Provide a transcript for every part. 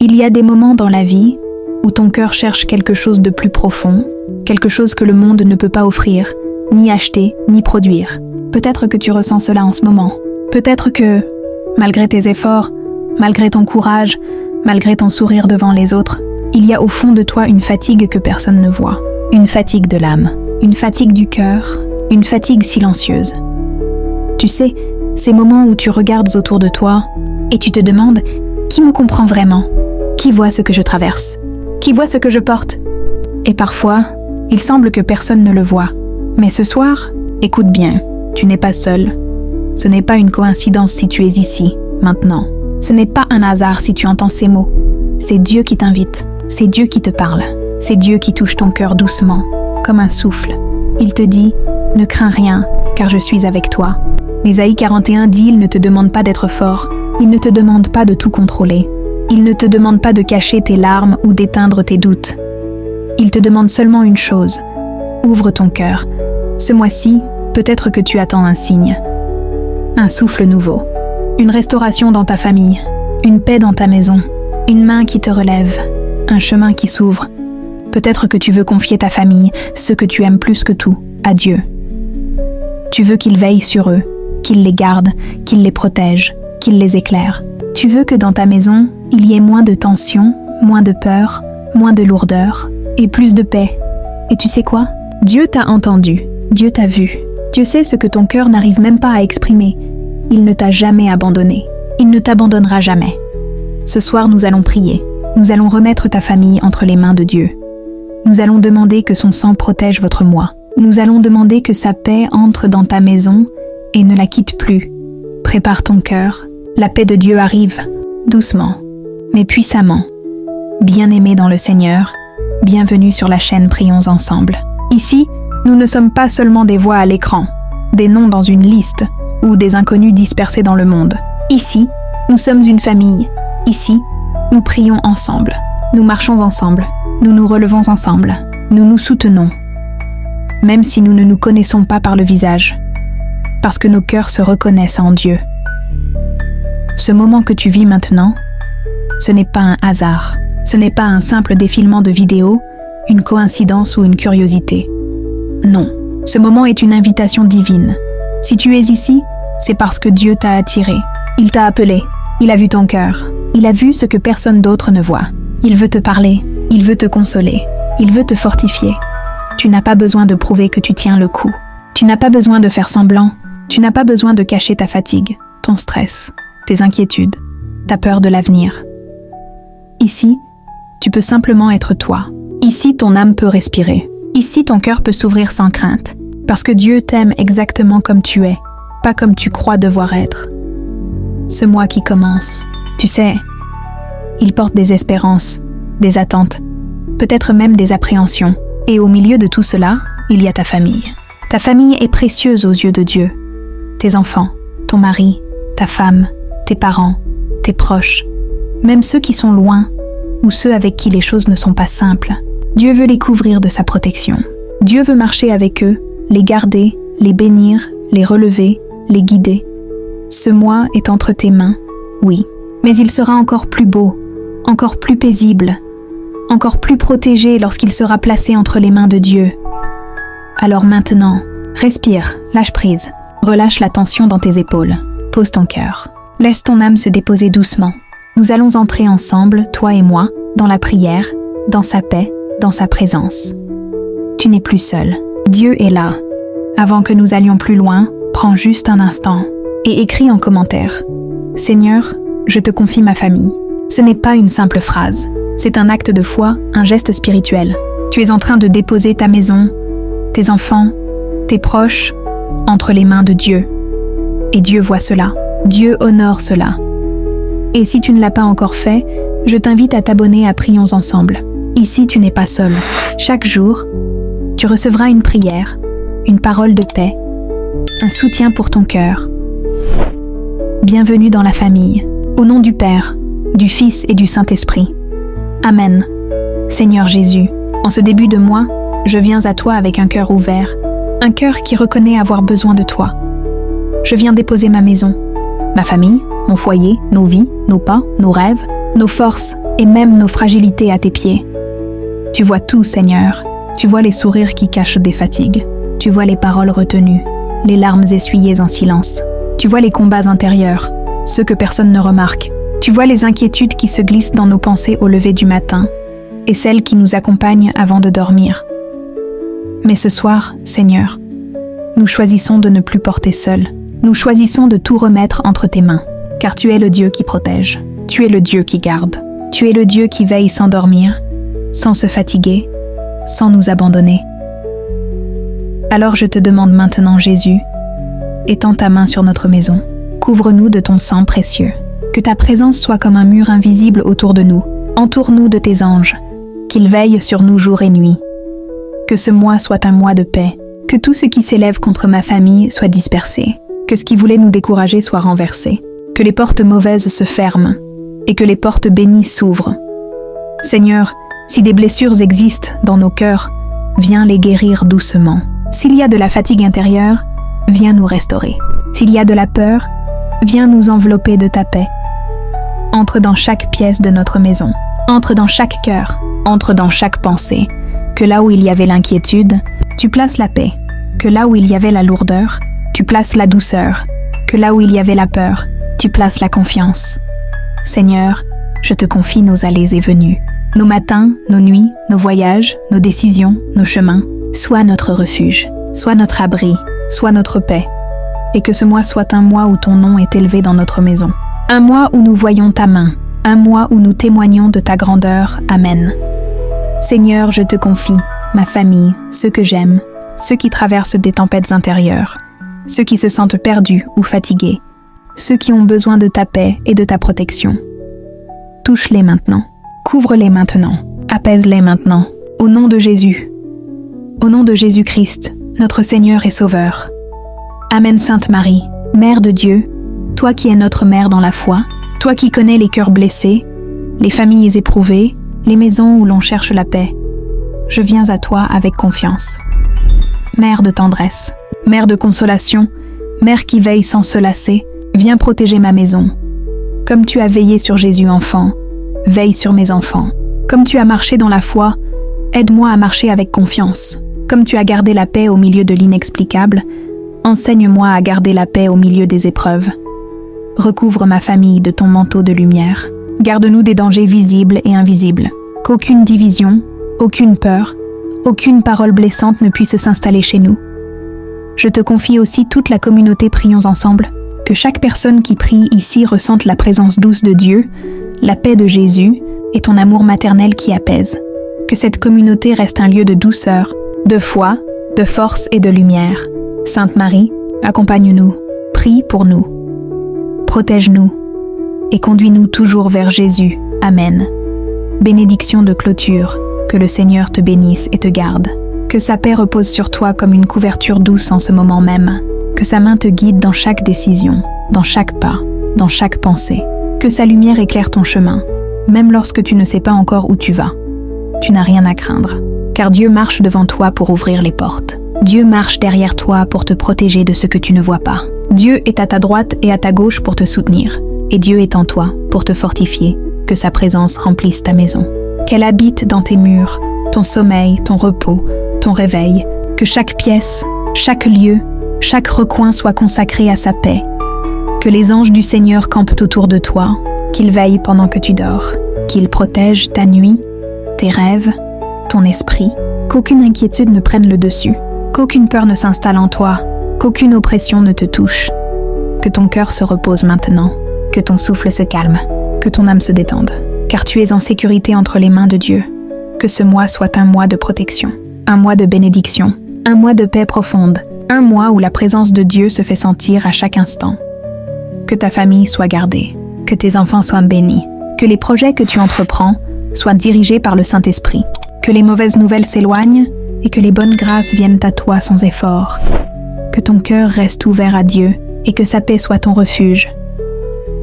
Il y a des moments dans la vie où ton cœur cherche quelque chose de plus profond, quelque chose que le monde ne peut pas offrir, ni acheter, ni produire. Peut-être que tu ressens cela en ce moment. Peut-être que, malgré tes efforts, malgré ton courage, malgré ton sourire devant les autres, il y a au fond de toi une fatigue que personne ne voit. Une fatigue de l'âme, une fatigue du cœur, une fatigue silencieuse. Tu sais, ces moments où tu regardes autour de toi et tu te demandes « Qui me comprend vraiment ? Qui voit ce que je traverse ? Qui voit ce que je porte ?» Et parfois, il semble que personne ne le voit. Mais ce soir, écoute bien, tu n'es pas seul. Ce n'est pas une coïncidence si tu es ici, maintenant. Ce n'est pas un hasard si tu entends ces mots. C'est Dieu qui t'invite, c'est Dieu qui te parle. C'est Dieu qui touche ton cœur doucement, comme un souffle. Il te dit « Ne crains rien, car je suis avec toi ». Ésaïe 41 dit « Il ne te demande pas d'être fort, il ne te demande pas de tout contrôler. Il ne te demande pas de cacher tes larmes ou d'éteindre tes doutes. Il te demande seulement une chose, ouvre ton cœur. Ce mois-ci, peut-être que tu attends un signe. Un souffle nouveau, une restauration dans ta famille, une paix dans ta maison, une main qui te relève, un chemin qui s'ouvre. Peut-être que tu veux confier ta famille, ceux que tu aimes plus que tout, à Dieu. Tu veux qu'il veille sur eux, qu'il les garde, qu'il les protège, qu'il les éclaire. Tu veux que dans ta maison, il y ait moins de tension, moins de peur, moins de lourdeur et plus de paix. Et tu sais quoi ? Dieu t'a entendu, Dieu t'a vu. Dieu sait ce que ton cœur n'arrive même pas à exprimer. Il ne t'a jamais abandonné. Il ne t'abandonnera jamais. Ce soir, nous allons prier. Nous allons remettre ta famille entre les mains de Dieu. Nous allons demander que son sang protège votre moi. Nous allons demander que sa paix entre dans ta maison et ne la quitte plus. Prépare ton cœur. La paix de Dieu arrive, doucement, mais puissamment. Bien-aimés dans le Seigneur, bienvenue sur la chaîne Prions Ensemble. Ici, nous ne sommes pas seulement des voix à l'écran, des noms dans une liste ou des inconnus dispersés dans le monde. Ici, nous sommes une famille. Ici, nous prions ensemble. Nous marchons ensemble. Nous nous relevons ensemble. Nous nous soutenons. Même si nous ne nous connaissons pas par le visage. Parce que nos cœurs se reconnaissent en Dieu. Ce moment que tu vis maintenant, ce n'est pas un hasard. Ce n'est pas un simple défilement de vidéos, une coïncidence ou une curiosité. Non, ce moment est une invitation divine. Si tu es ici, c'est parce que Dieu t'a attiré. Il t'a appelé. Il a vu ton cœur. Il a vu ce que personne d'autre ne voit. Il veut te parler. Il veut te consoler. Il veut te fortifier. Tu n'as pas besoin de prouver que tu tiens le coup. Tu n'as pas besoin de faire semblant. Tu n'as pas besoin de cacher ta fatigue, ton stress, tes inquiétudes, ta peur de l'avenir. Ici, tu peux simplement être toi. Ici, ton âme peut respirer. Ici, ton cœur peut s'ouvrir sans crainte. Parce que Dieu t'aime exactement comme tu es, pas comme tu crois devoir être. Ce mois qui commence, tu sais, il porte des espérances, des attentes, peut-être même des appréhensions. Et au milieu de tout cela, il y a ta famille. Ta famille est précieuse aux yeux de Dieu. Tes enfants, ton mari, ta femme, tes parents, tes proches, même ceux qui sont loin ou ceux avec qui les choses ne sont pas simples. Dieu veut les couvrir de sa protection. Dieu veut marcher avec eux, les garder, les bénir, les relever, les guider. Ce mois est entre tes mains, oui, mais il sera encore plus beau, encore plus paisible, encore plus protégé lorsqu'il sera placé entre les mains de Dieu. Alors maintenant, respire, lâche prise, relâche la tension dans tes épaules, pose ton cœur. Laisse ton âme se déposer doucement. Nous allons entrer ensemble, toi et moi, dans la prière, dans sa paix, dans sa présence. Tu n'es plus seul. Dieu est là. Avant que nous allions plus loin, prends juste un instant et écris en commentaire « Seigneur, je te confie ma famille ». Ce n'est pas une simple phrase. C'est un acte de foi, un geste spirituel. Tu es en train de déposer ta maison, tes enfants, tes proches, entre les mains de Dieu. Et Dieu voit cela. Dieu honore cela. Et si tu ne l'as pas encore fait, je t'invite à t'abonner à Prions Ensemble. Ici, tu n'es pas seul. Chaque jour, tu recevras une prière, une parole de paix, un soutien pour ton cœur. Bienvenue dans la famille. Au nom du Père, du Fils et du Saint-Esprit. Amen. Seigneur Jésus, en ce début de mois, je viens à toi avec un cœur ouvert, un cœur qui reconnaît avoir besoin de toi. Je viens déposer ma maison, ma famille, mon foyer, nos vies, nos pas, nos rêves, nos forces et même nos fragilités à tes pieds. Tu vois tout, Seigneur. Tu vois les sourires qui cachent des fatigues. Tu vois les paroles retenues, les larmes essuyées en silence. Tu vois les combats intérieurs, ceux que personne ne remarque. Tu vois les inquiétudes qui se glissent dans nos pensées au lever du matin et celles qui nous accompagnent avant de dormir. Mais ce soir, Seigneur, nous choisissons de ne plus porter seuls. Nous choisissons de tout remettre entre tes mains, car tu es le Dieu qui protège. Tu es le Dieu qui garde. Tu es le Dieu qui veille sans dormir, sans se fatiguer, sans nous abandonner. Alors je te demande maintenant, Jésus, étends ta main sur notre maison. Couvre-nous de ton sang précieux. Que ta présence soit comme un mur invisible autour de nous. Entoure-nous de tes anges, qu'ils veillent sur nous jour et nuit. Que ce mois soit un mois de paix. Que tout ce qui s'élève contre ma famille soit dispersé. Que ce qui voulait nous décourager soit renversé. Que les portes mauvaises se ferment et que les portes bénies s'ouvrent. Seigneur, si des blessures existent dans nos cœurs, viens les guérir doucement. S'il y a de la fatigue intérieure, viens nous restaurer. S'il y a de la peur, viens nous envelopper de ta paix. Entre dans chaque pièce de notre maison. Entre dans chaque cœur. Entre dans chaque pensée. Que là où il y avait l'inquiétude, tu places la paix. Que là où il y avait la lourdeur, tu places la douceur. Que là où il y avait la peur, tu places la confiance. Seigneur, je te confie nos allées et venues. Nos matins, nos nuits, nos voyages, nos décisions, nos chemins. Sois notre refuge, sois notre abri, sois notre paix. Et que ce mois soit un mois où ton nom est élevé dans notre maison. Un mois où nous voyons ta main. Un mois où nous témoignons de ta grandeur. Amen. Seigneur, je te confie ma famille, ceux que j'aime, ceux qui traversent des tempêtes intérieures, ceux qui se sentent perdus ou fatigués, ceux qui ont besoin de ta paix et de ta protection. Touche-les maintenant, couvre-les maintenant, apaise-les maintenant, au nom de Jésus. Au nom de Jésus-Christ, notre Seigneur et Sauveur. Amen. Sainte Marie, Mère de Dieu, toi qui es notre mère dans la foi, toi qui connais les cœurs blessés, les familles éprouvées, les maisons où l'on cherche la paix, je viens à toi avec confiance. Mère de tendresse, Mère de consolation, Mère qui veille sans se lasser, viens protéger ma maison. Comme tu as veillé sur Jésus enfant, veille sur mes enfants. Comme tu as marché dans la foi, aide-moi à marcher avec confiance. Comme tu as gardé la paix au milieu de l'inexplicable, enseigne-moi à garder la paix au milieu des épreuves. Recouvre ma famille de ton manteau de lumière. Garde-nous des dangers visibles et invisibles. Qu'aucune division, aucune peur, aucune parole blessante ne puisse s'installer chez nous. Je te confie aussi toute la communauté Prions Ensemble. Que chaque personne qui prie ici ressente la présence douce de Dieu, la paix de Jésus et ton amour maternel qui apaise. Que cette communauté reste un lieu de douceur, de foi, de force et de lumière. Sainte Marie, accompagne-nous, prie pour nous, protège-nous et conduis-nous toujours vers Jésus. Amen. Bénédiction de clôture, que le Seigneur te bénisse et te garde. Que sa paix repose sur toi comme une couverture douce en ce moment même. Que sa main te guide dans chaque décision, dans chaque pas, dans chaque pensée. Que sa lumière éclaire ton chemin, même lorsque tu ne sais pas encore où tu vas. Tu n'as rien à craindre, car Dieu marche devant toi pour ouvrir les portes. Dieu marche derrière toi pour te protéger de ce que tu ne vois pas. Dieu est à ta droite et à ta gauche pour te soutenir, et Dieu est en toi pour te fortifier. Que sa présence remplisse ta maison. Qu'elle habite dans tes murs, ton sommeil, ton repos, ton réveil. Que chaque pièce, chaque lieu, chaque recoin soit consacré à sa paix. Que les anges du Seigneur campent autour de toi, qu'ils veillent pendant que tu dors, qu'ils protègent ta nuit, tes rêves, ton esprit. Qu'aucune inquiétude ne prenne le dessus, qu'aucune peur ne s'installe en toi, qu'aucune oppression ne te touche. Que ton cœur se repose maintenant, que ton souffle se calme, que ton âme se détende, car tu es en sécurité entre les mains de Dieu. Que ce mois soit un mois de protection, un mois de bénédiction, un mois de paix profonde, un mois où la présence de Dieu se fait sentir à chaque instant. Que ta famille soit gardée, que tes enfants soient bénis, que les projets que tu entreprends soient dirigés par le Saint-Esprit, que les mauvaises nouvelles s'éloignent et que les bonnes grâces viennent à toi sans effort. Que ton cœur reste ouvert à Dieu et que sa paix soit ton refuge.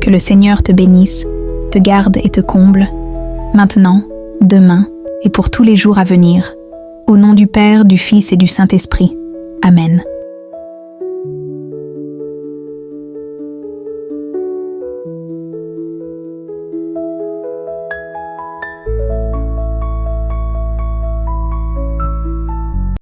Que le Seigneur te bénisse, te garde et te comble, maintenant, demain et pour tous les jours à venir. Au nom du Père, du Fils et du Saint-Esprit. Amen.